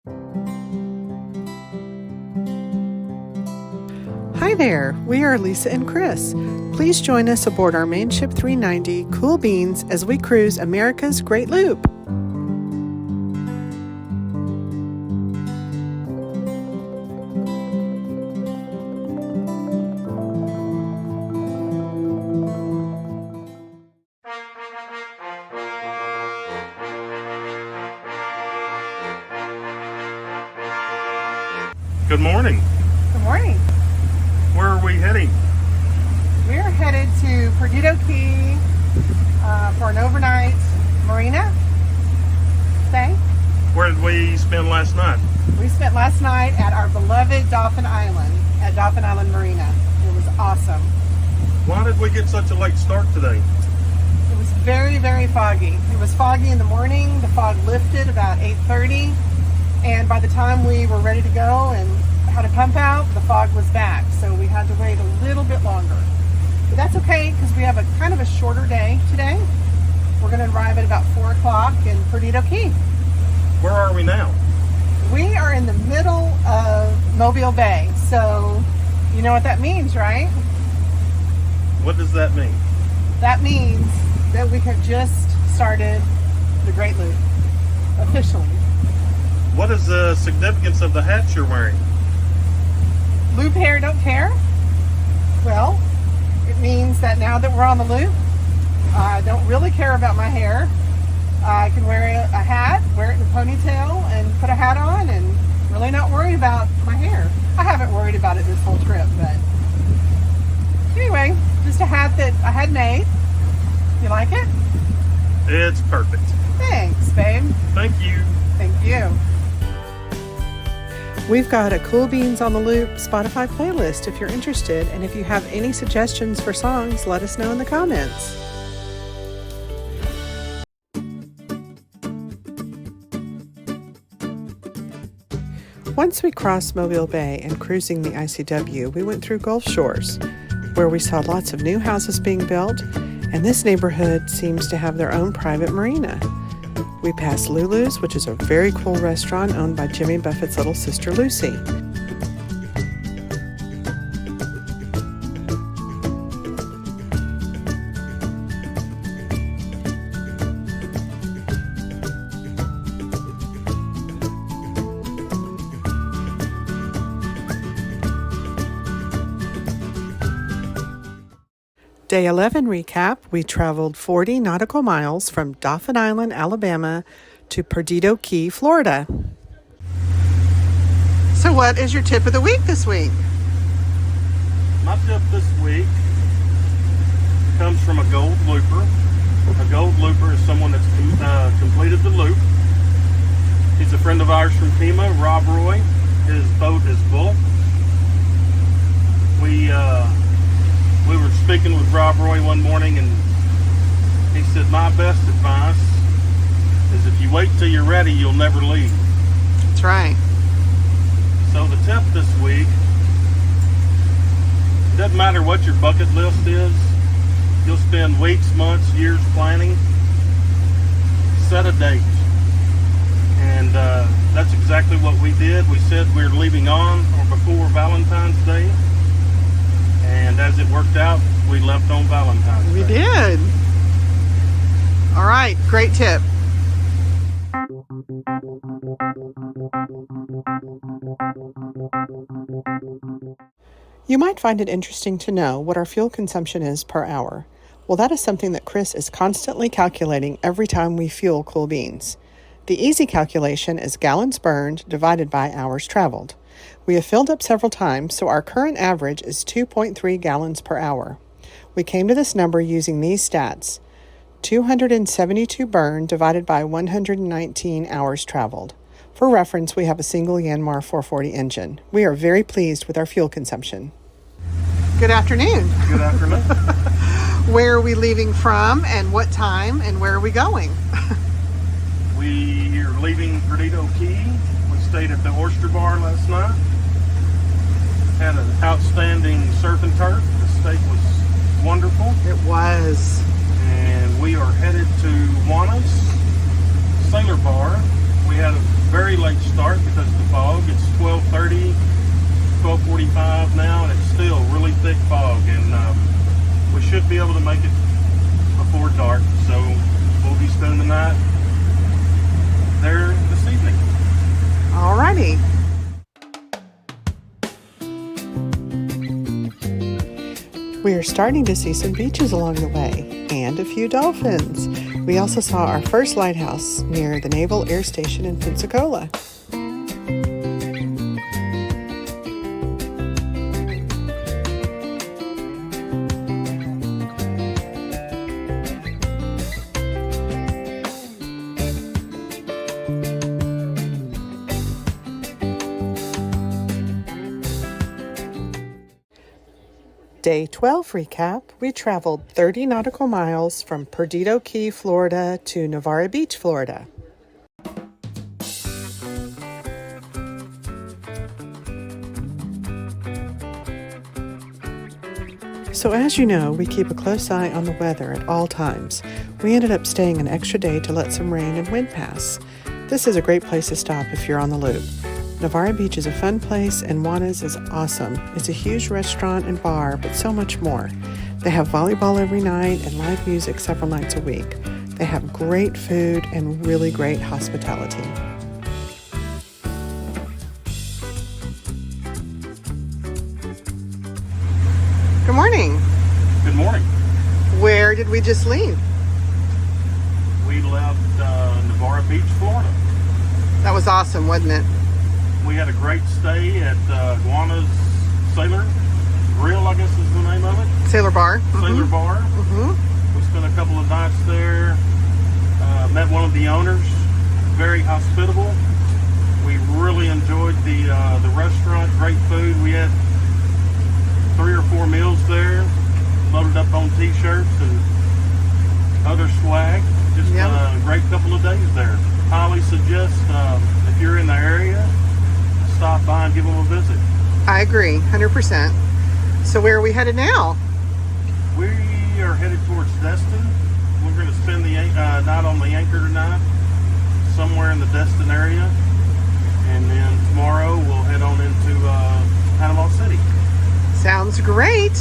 Hi there, we are Lisa and Chris. Please join us aboard our Mainship 390 Cool Beans as we cruise America's Great Loop. Good morning. Good morning. Where are we heading? We're headed to Perdido Key for an overnight marina stay. Where did we spend last night? We spent last night at our beloved Dauphin Island at Dauphin Island Marina. It was awesome. Why did we get such a late start today? It was very, very foggy. It was foggy in the morning. The fog lifted about 8:30, and by the time we were ready to go and had a pump out, the fog was back, so we had to wait a little bit longer. But that's okay, because we have a kind of a shorter day today. We're going to arrive at about 4 o'clock in Perdido Key. Where are we now? We are in the middle of Mobile Bay, so you know what that means, right? What does that mean? That means that we have just started the Great Loop, officially. What is the significance of the hat you're wearing? Loop hair, don't care? Well, it means that now that we're on the loop, I don't really care about my hair. I can wear a hat, wear it in a ponytail, and put a hat on, and really not worry about my hair. I haven't worried about it this whole trip, but anyway, just a hat that I had made. You like it? It's perfect. Thanks, babe. Thank you. Thank you. We've got a Cool Beans on the Loop Spotify playlist if you're interested, and if you have any suggestions for songs, let us know in the comments. Once we crossed Mobile Bay and cruising the ICW, we went through Gulf Shores, where we saw lots of new houses being built, and this neighborhood seems to have their own private marina. We passed Lulu's, which is a very cool restaurant owned by Jimmy Buffett's little sister, Lucy. Day 11 recap, we traveled 40 nautical miles from Dauphin Island, Alabama to Perdido Key, Florida. So what is your tip of the week this week? My tip this week comes from a gold looper. A gold looper is someone that's completed the loop. He's a friend of ours from Pima, Rob Roy. His boat is full. We were speaking with Rob Roy one morning, and he said, my best advice is if you wait till you're ready, you'll never leave. That's right. So the tip this week, it doesn't matter what your bucket list is. You'll spend weeks, months, years planning. Set a date. And that's exactly what we did. We said we were leaving on or before Valentine's Day. And as it worked out, we left on Valentine's Day. We did. All right, great tip. You might find it interesting to know what our fuel consumption is per hour. Well, that is something that Chris is constantly calculating every time we fuel Cool Beans. The easy calculation is gallons burned divided by hours traveled. We have filled up several times, so our current average is 2.3 gallons per hour. We came to this number using these stats: 272 burned divided by 119 hours traveled. For reference, we have a single Yanmar 440 engine. We are very pleased with our fuel consumption. Good afternoon. Good afternoon. Where are we leaving from, and what time, and where are we going? We are leaving Perdido Key. We stayed at the Oyster Bar last night. Had an outstanding surf and turf. The steak was wonderful. It was. And we are headed to Juana's Sailor Bar. We had a very late start because of the fog. It's 12:30, 12:45 now, and it's still really thick fog. And we should be able to make it before dark. So we'll be spending the night there this evening. Alrighty. We are starting to see some beaches along the way and a few dolphins. We also saw our first lighthouse near the Naval Air Station in Pensacola. Day 12 recap, we traveled 30 nautical miles from Perdido Key, Florida to Navarre Beach, Florida. So as you know, we keep a close eye on the weather at all times. We ended up staying an extra day to let some rain and wind pass. This is a great place to stop if you're on the loop. Navarre Beach is a fun place, and Juana's is awesome. It's a huge restaurant and bar, but so much more. They have volleyball every night and live music several nights a week. They have great food and really great hospitality. Good morning. Good morning. Where did we just leave? We left Navarre Beach, Florida. That was awesome, wasn't it? We had a great stay at Juana's Sailor Grill, I guess is the name of it. Sailor Bar. Sailor Bar. We spent a couple of nights there. Met one of the owners. Very hospitable. We really enjoyed the restaurant. Great food. We had 3 or 4 meals there. Loaded up on t-shirts and other swag. Just a great couple of days there. Highly suggest if you're in the area, stop by and give them a visit. I agree, 100%. So where are we headed now? We are headed towards Destin. We're going to spend the night on the anchor tonight, somewhere in the Destin area. And then tomorrow we'll head on into Panama City. Sounds great.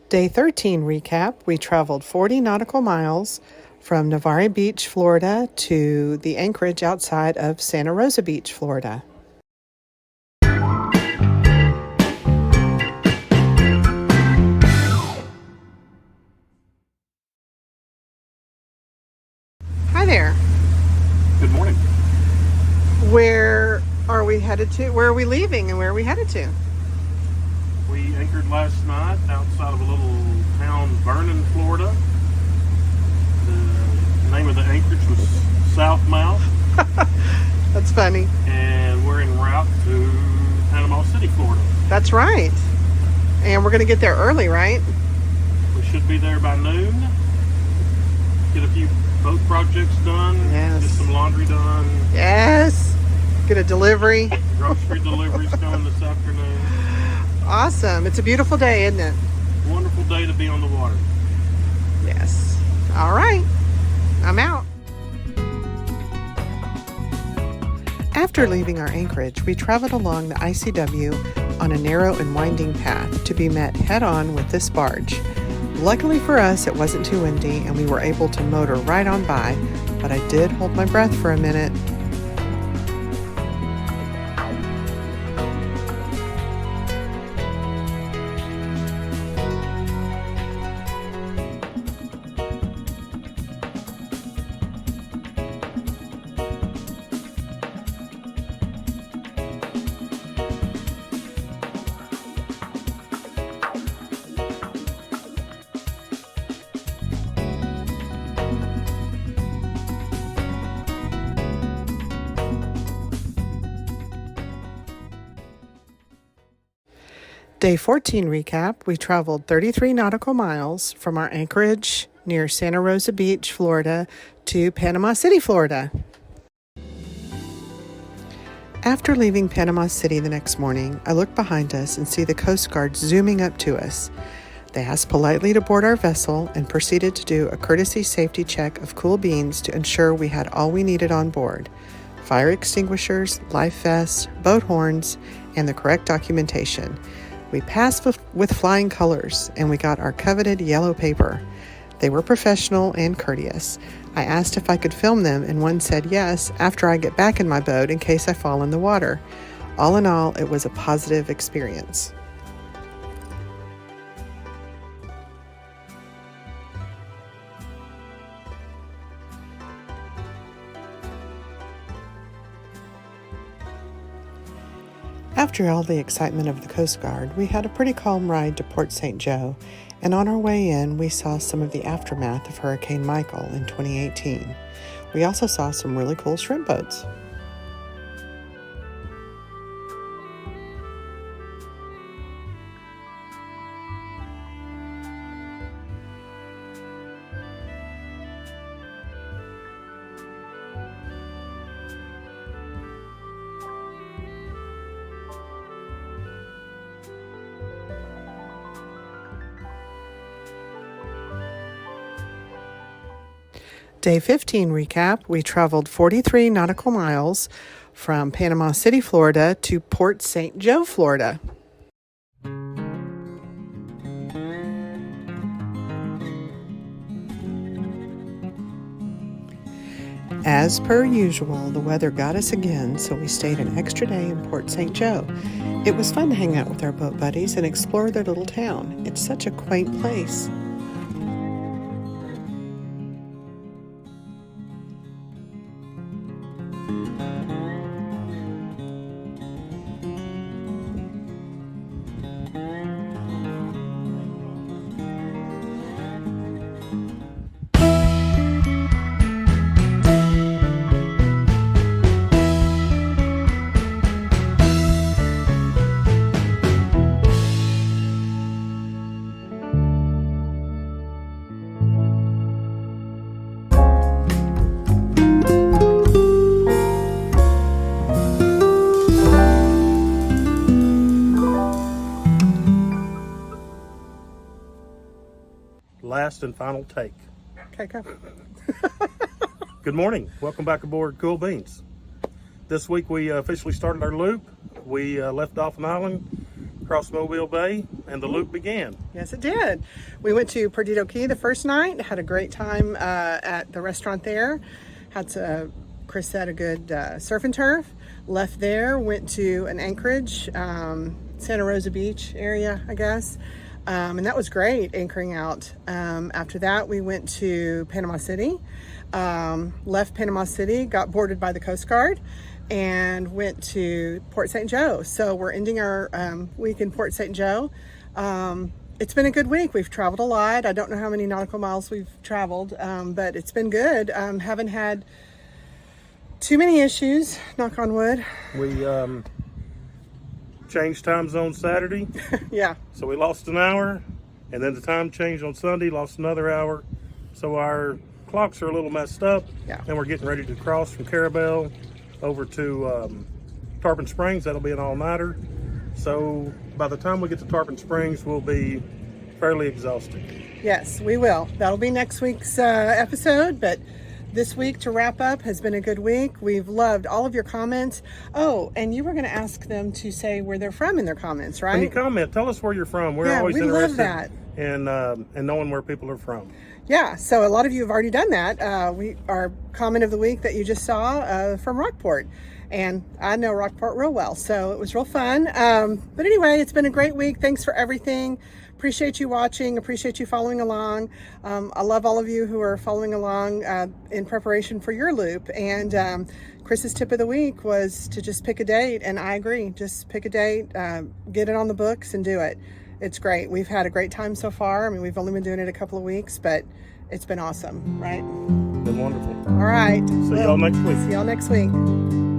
Day 13 recap, we traveled 40 nautical miles from Navarre Beach, Florida to the anchorage outside of Santa Rosa Beach, Florida. Hi there. Good morning. Where are we headed to? Where are we leaving and where are we headed to? We anchored last night outside of a little town, Vernon, Florida. The name of the anchorage was Southmouth. That's funny. And we're en route to Panama City, Florida. That's right. And we're going to get there early, right? We should be there by noon. Get a few boat projects done. Yes. Get some laundry done. Yes. Get a delivery. Grocery deliveries coming this afternoon. Awesome. It's a beautiful day, isn't it? Wonderful day to be on the water. Yes. All right. I'm out. After leaving our anchorage, we traveled along the ICW on a narrow and winding path to be met head-on with this barge. Luckily for us, it wasn't too windy and we were able to motor right on by, but I did hold my breath for a minute. Day 14 recap, we traveled 33 nautical miles from our anchorage near Santa Rosa Beach, Florida, to Panama City, Florida. After leaving Panama City the next morning, I look behind us and see the Coast Guard zooming up to us. They asked politely to board our vessel and proceeded to do a courtesy safety check of cool beans to ensure we had all we needed on board: fire extinguishers, life vests, boat horns, and the correct documentation. We passed with flying colors, and we got our coveted yellow paper. They were professional and courteous. I asked if I could film them, and one said yes after I get back in my boat in case I fall in the water. All in all, it was a positive experience. After all the excitement of the Coast Guard, we had a pretty calm ride to Port St. Joe, and on our way in, we saw some of the aftermath of Hurricane Michael in 2018. We also saw some really cool shrimp boats. Day 15 recap, we traveled 43 nautical miles from Panama City, Florida to Port St. Joe, Florida. As per usual, the weather got us again, so we stayed an extra day in Port St. Joe. It was fun to hang out with our boat buddies and explore their little town. It's such a quaint place. Last and final take. Okay, go. Good morning. Welcome back aboard Cool Beans. This week we officially started our loop. We left Dauphin Island, crossed Mobile Bay, and the loop began. Yes, it did. We went to Perdido Key the first night, had a great time at the restaurant there. Chris had a good surf and turf. Left there, went to an anchorage, Santa Rosa Beach area, I guess. And that was great, anchoring out. After that, we went to Panama City, left Panama City, got boarded by the Coast Guard, and went to Port St. Joe. So we're ending our week in Port St. Joe. It's been a good week. We've traveled a lot. I don't know how many nautical miles we've traveled, but it's been good. Haven't had too many issues, knock on wood. We changed time zone Saturday. Yeah. So we lost an hour, and then the time changed on Sunday, lost another hour. So our clocks are a little messed up. Yeah. And we're getting ready to cross from Carabel over to Tarpon Springs. That'll be an all-nighter. So by the time we get to Tarpon Springs, we'll be fairly exhausted. Yes, we will. That'll be next week's episode, but this week, to wrap up, has been a good week. We've loved all of your comments. Oh, and you were going to ask them to say where they're from in their comments, right? When you comment, tell us where you're from. We're yeah, always we interested. love that. and knowing where people are from. Yeah, so a lot of you have already done that. Our comment of the week that you just saw from Rockport, and I know Rockport real well, so it was real fun. But anyway, it's been a great week. Thanks for everything. Appreciate you watching. Appreciate you following along. I love all of you who are following along in preparation for your loop. And Chris's tip of the week was to just pick a date, and I agree. Just pick a date, get it on the books, and do it. It's great. We've had a great time so far. I mean, we've only been doing it a couple of weeks, but it's been awesome, right? Been wonderful. All right. See y'all next week. See y'all next week.